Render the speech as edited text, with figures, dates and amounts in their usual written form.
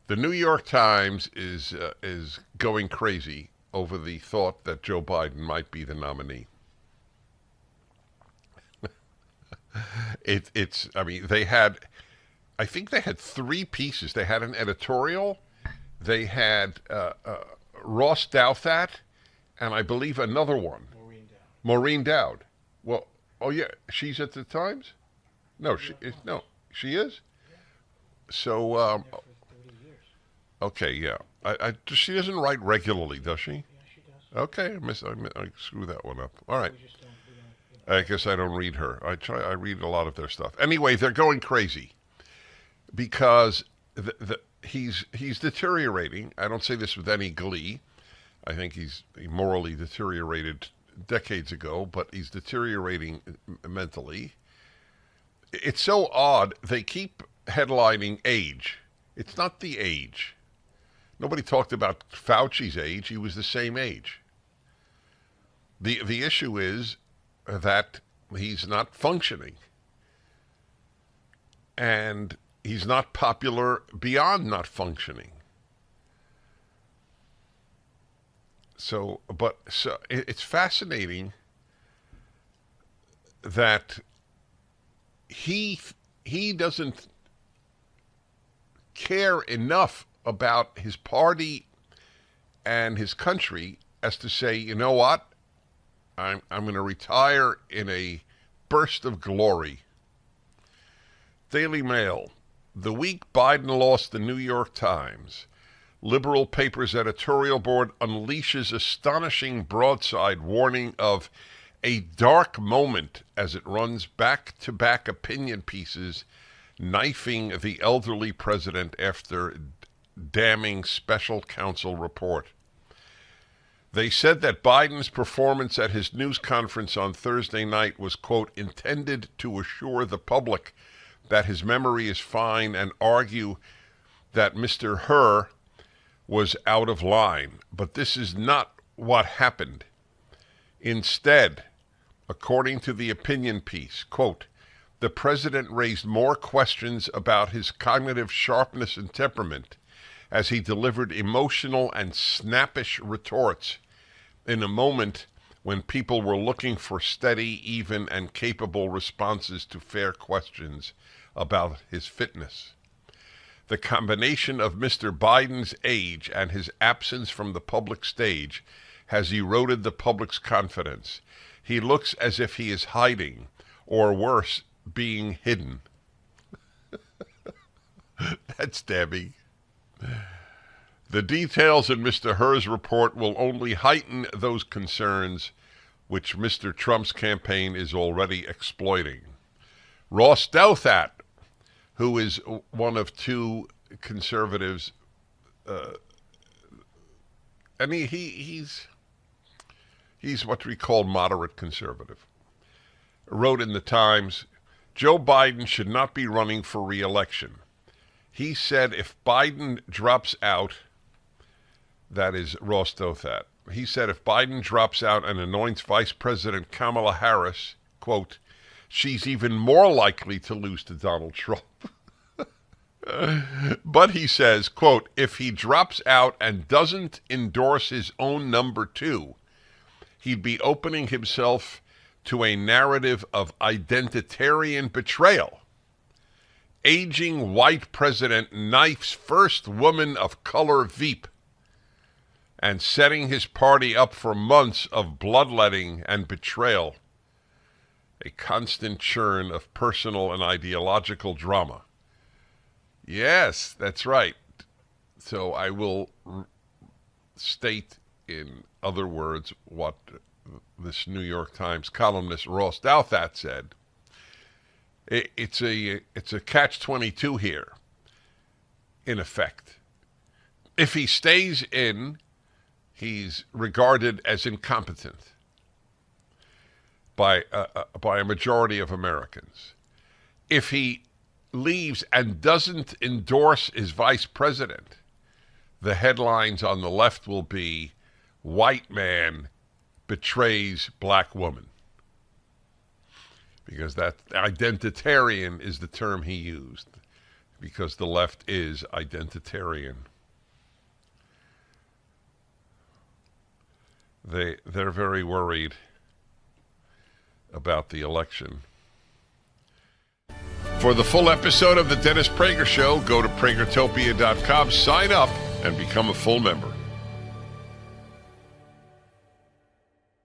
The New York Times is going crazy over the thought that Joe Biden might be the nominee. It's. I mean, they had. I think they had three pieces. They had an editorial. They had Ross Douthat, and I believe another one. Maureen Dowd. Well, oh yeah, she's at the Times. No, she is. No, she is. So, okay, yeah. She doesn't write regularly, does she? Okay, I screw that one up. All right. I guess I don't read her. I read a lot of their stuff. Anyway, they're going crazy because he's deteriorating. I don't say this with any glee. I think he morally deteriorated decades ago, but he's deteriorating mentally. It's so odd. They keep headlining age. It's not the age. Nobody talked about Fauci's age. He was the same age. The issue is that he's not functioning. And he's not popular beyond not functioning. So it's fascinating that he doesn't care enough about his party and his country as to say, you know what, I'm going to retire in a burst of glory. Daily Mail. The week Biden lost the New York Times, liberal paper's editorial board unleashes astonishing broadside warning of a dark moment as it runs back-to-back opinion pieces knifing the elderly president after damning special counsel report. They said that Biden's performance at his news conference on Thursday night was, quote, intended to assure the public that his memory is fine and argue that Mr. Hur was out of line. But this is not what happened. Instead, according to the opinion piece, quote, the president raised more questions about his cognitive sharpness and temperament as he delivered emotional and snappish retorts in a moment when people were looking for steady, even, and capable responses to fair questions about his fitness. The combination of Mr. Biden's age and his absence from the public stage has eroded the public's confidence. He looks as if he is hiding, or worse, being hidden. That's Debbie. The details in Mr. Hur's report will only heighten those concerns which Mr. Trump's campaign is already exploiting. Ross Douthat, who is one of two conservatives, and he's what we call moderate conservative, wrote in the Times, Joe Biden should not be running for re-election. He said if Biden drops out, that is Ross Douthat, he said if Biden drops out and anoints Vice President Kamala Harris, quote, she's even more likely to lose to Donald Trump. But he says, quote, if he drops out and doesn't endorse his own number two, he'd be opening himself to a narrative of identitarian betrayal. Aging white president knifes first woman of color Veep and setting his party up for months of bloodletting and betrayal. A constant churn of personal and ideological drama. Yes, that's right. So I will state in other words what this New York Times columnist Ross Douthat said. It's a catch-22 here, in effect. If he stays in, he's regarded as incompetent by a majority of Americans. If he leaves and doesn't endorse his vice president, the headlines on the left will be, white man betrays black woman. Because that identitarian is the term he used. because the left is identitarian. They're very worried about the election. For the full episode of the Dennis Prager Show, go to pragertopia.com, sign up, and become a full member.